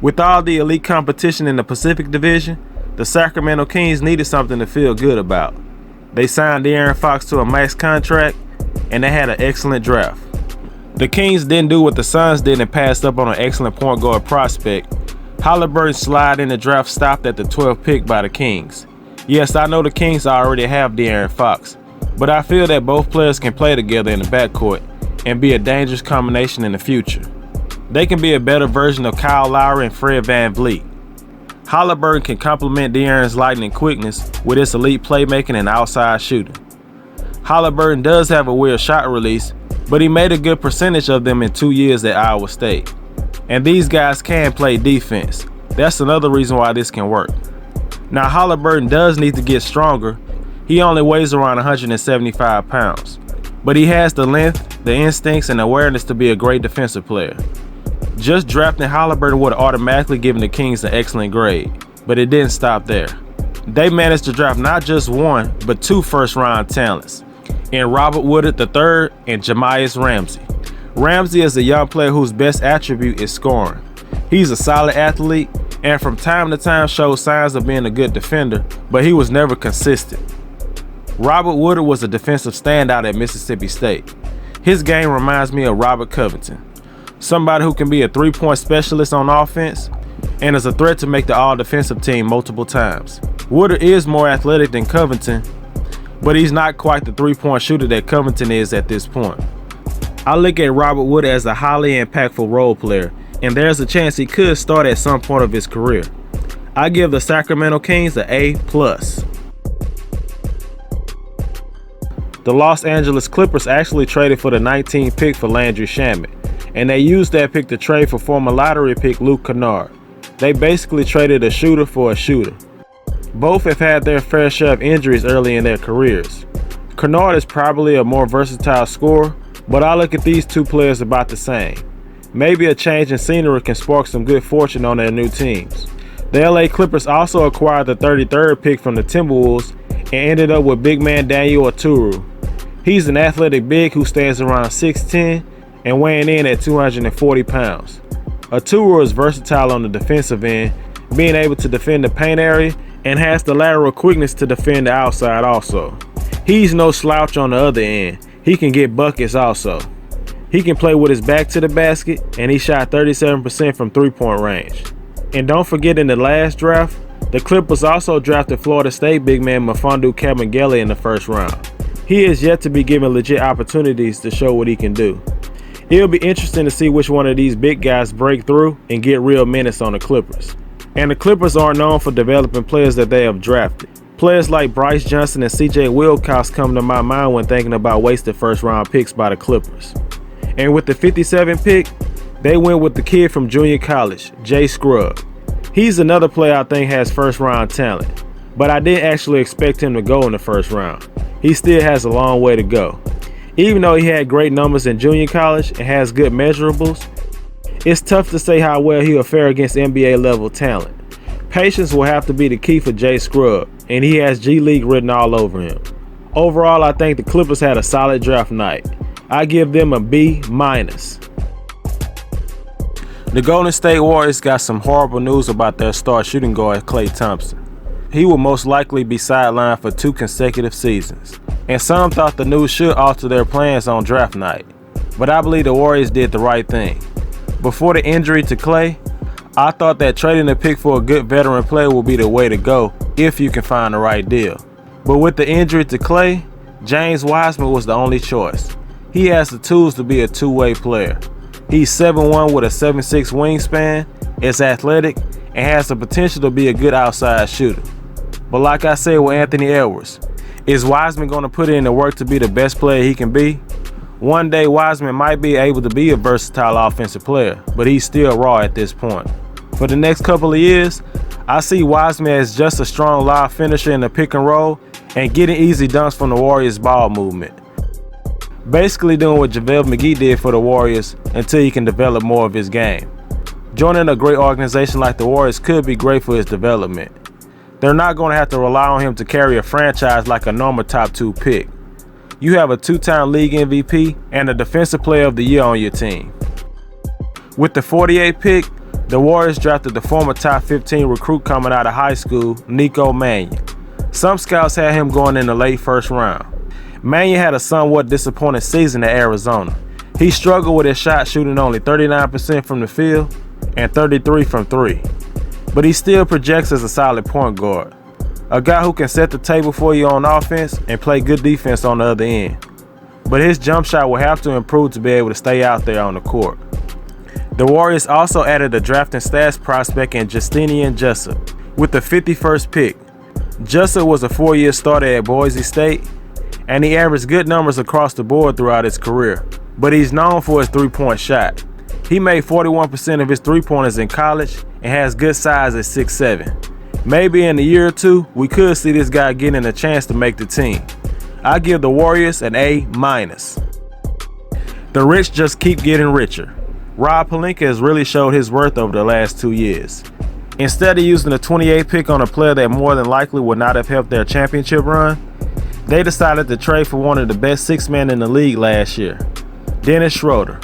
With all the elite competition in the Pacific Division, the Sacramento Kings needed something to feel good about. They signed De'Aaron Fox to a max contract, and they had an excellent draft. The Kings didn't do what the Suns did and passed up on an excellent point guard prospect. Halliburton's slide in the draft stopped at the 12th pick by the Kings. Yes, I know the Kings already have De'Aaron Fox, but I feel that both players can play together in the backcourt and be a dangerous combination in the future. They can be a better version of Kyle Lowry and Fred VanVleet. Halliburton can complement De'Aaron's lightning quickness with his elite playmaking and outside shooting. Halliburton does have a weird shot release, but he made a good percentage of them in 2 years at Iowa State. And these guys can play defense. That's another reason why this can work. Now, Halliburton does need to get stronger. He only weighs around 175 pounds, but he has the length, the instincts, and awareness to be a great defensive player. Just drafting Halliburton would have automatically given the Kings an excellent grade, but it didn't stop there. They managed to draft not just one, but 2 first-round talents, in Robert Woodard III and Jahmi'us Ramsey. Ramsey is a young player whose best attribute is scoring. He's a solid athlete and from time to time shows signs of being a good defender, but he was never consistent. Robert Woodard was a defensive standout at Mississippi State. His game reminds me of Robert Covington, somebody who can be a three-point specialist on offense and is a threat to make the all-defensive team multiple times. Woodard is more athletic than Covington, but he's not quite the three-point shooter that Covington is at this point. I look at Robert Woodard as a highly impactful role player, and there's a chance he could start at some point of his career. I give the Sacramento Kings an A+. The Los Angeles Clippers actually traded for the 19th pick for Landry Shamet, and they used that pick to trade for former lottery pick Luke Kennard. They basically traded a shooter for a shooter. Both have had their fair share of injuries early in their careers. Kennard is probably a more versatile scorer, but I look at these two players about the same. Maybe a change in scenery can spark some good fortune on their new teams. The LA Clippers also acquired the 33rd pick from the Timberwolves and ended up with big man Daniel Oturu. He's an athletic big who stands around 6'10" and weighing in at 240 pounds. Oturu is versatile on the defensive end, being able to defend the paint area and has the lateral quickness to defend the outside also. He's no slouch on the other end. He can get buckets also. He can play with his back to the basket, and he shot 37% from three-point range. And don't forget, in the last draft, the Clippers also drafted Florida State big man Mfiondu Kabengele in the first round. He is yet to be given legit opportunities to show what he can do. It'll be interesting to see which one of these big guys break through and get real minutes on the Clippers. And the Clippers are known for developing players that they have drafted. Players like Bryce Johnson and CJ Wilcox come to my mind when thinking about wasted first-round picks by the Clippers. And with the 57th pick, they went with the kid from junior college, Jay Scrubb. He's another player I think has first-round talent, but I didn't actually expect him to go in the first round. He still has a long way to go. Even though he had great numbers in junior college and has good measurables, it's tough to say how well he'll fare against NBA-level talent. Patience will have to be the key for Jay Scrubb, and he has G League written all over him. Overall, I think the Clippers had a solid draft night. I give them a B-. The Golden State Warriors got some horrible news about their star shooting guard Klay Thompson. He will most likely be sidelined for 2 consecutive seasons, and some thought the news should alter their plans on draft night. But I believe the Warriors did the right thing. Before the injury to Klay, I thought that trading a pick for a good veteran player will be the way to go if you can find the right deal. But with the injury to Klay, James Wiseman was the only choice. He has the tools to be a two-way player. He's 7'1" with a 7'6" wingspan, is athletic, and has the potential to be a good outside shooter. But like I said with Anthony Edwards, is Wiseman going to put in the work to be the best player he can be? One day Wiseman might be able to be a versatile offensive player, but he's still raw at this point. For the next couple of years, I see Wiseman as just a strong live finisher in the pick and roll and getting easy dunks from the Warriors' ball movement. Basically doing what JaVale McGee did for the Warriors until he can develop more of his game. Joining a great organization like the Warriors could be great for his development. They're not going to have to rely on him to carry a franchise like a normal top 2 pick. You have a 2-time league MVP and a defensive player of the year on your team. With the 48th pick, The Warriors drafted the former top 15 recruit coming out of high school, Nico Mannion. Some scouts had him going in the late first round. Mannion had a somewhat disappointing season at Arizona. He struggled with his shot, shooting only 39% from the field and 33% from three. But he still projects as a solid point guard. A guy who can set the table for you on offense and play good defense on the other end. But his jump shot will have to improve to be able to stay out there on the court. The Warriors also added a drafting stats prospect in Justinian Jessup with the 51st pick. Jessup was a 4-year starter at Boise State, and he averaged good numbers across the board throughout his career, but he's known for his three-point shot. He made 41% of his three-pointers in college and has good size at 6'7". Maybe in a year or two, we could see this guy getting a chance to make the team. I give the Warriors an A-. The rich just keep getting richer. Rob Pelinka has really showed his worth over the last 2 years. Instead of using the 28th pick on a player that more than likely would not have helped their championship run, they decided to trade for one of the best six men in the league last year, Dennis Schroeder.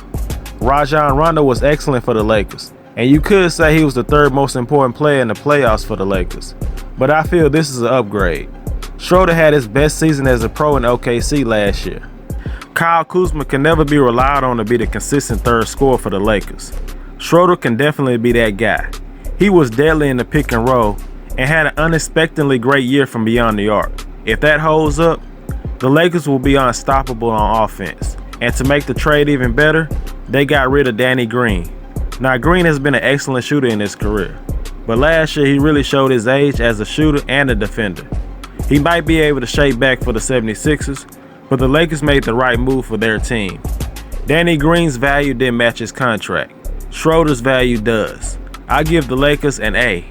Rajon Rondo was excellent for the Lakers, and you could say he was the third most important player in the playoffs for the Lakers, but I feel this is an upgrade. Schroeder had his best season as a pro in OKC last year. Kyle Kuzma can never be relied on to be the consistent third scorer for the Lakers. Schroeder can definitely be that guy. He was deadly in the pick and roll and had an unexpectedly great year from beyond the arc. If that holds up, the Lakers will be unstoppable on offense. And to make the trade even better, they got rid of Danny Green. Now, Green has been an excellent shooter in his career, but last year he really showed his age as a shooter and a defender. He might be able to shake back for the 76ers, but the Lakers made the right move for their team. Danny Green's value didn't match his contract. Schroeder's value does. I give the Lakers an A.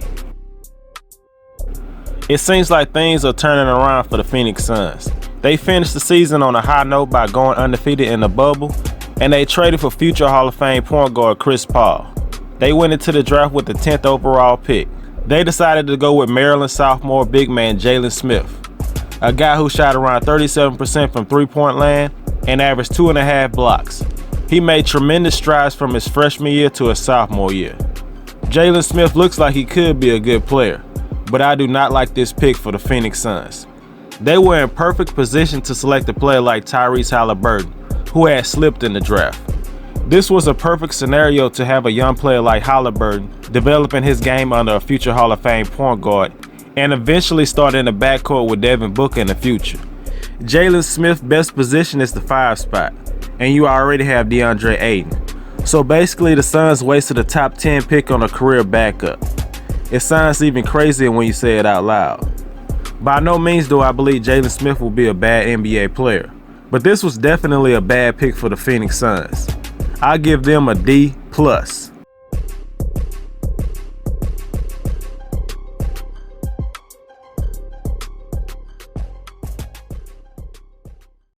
It seems like things are turning around for the Phoenix Suns. They finished the season on a high note by going undefeated in the bubble, and they traded for future Hall of Fame point guard Chris Paul. They went into the draft with the 10th overall pick. They decided to go with Maryland sophomore big man Jalen Smith, a guy who shot around 37% from three-point land and averaged 2.5 blocks. He made tremendous strides from his freshman year to his sophomore year. Jalen Smith looks like he could be a good player, but I do not like this pick for the Phoenix Suns. They were in perfect position to select a player like Tyrese Halliburton, who had slipped in the draft. This was a perfect scenario to have a young player like Halliburton developing his game under a future Hall of Fame point guard and eventually start in the backcourt with Devin Booker in the future. Jalen Smith's best position is the 5 spot, and you already have DeAndre Ayton. So basically the Suns wasted a top 10 pick on a career backup. It sounds even crazier when you say it out loud. By no means do I believe Jalen Smith will be a bad NBA player, but this was definitely a bad pick for the Phoenix Suns. I give them a D+.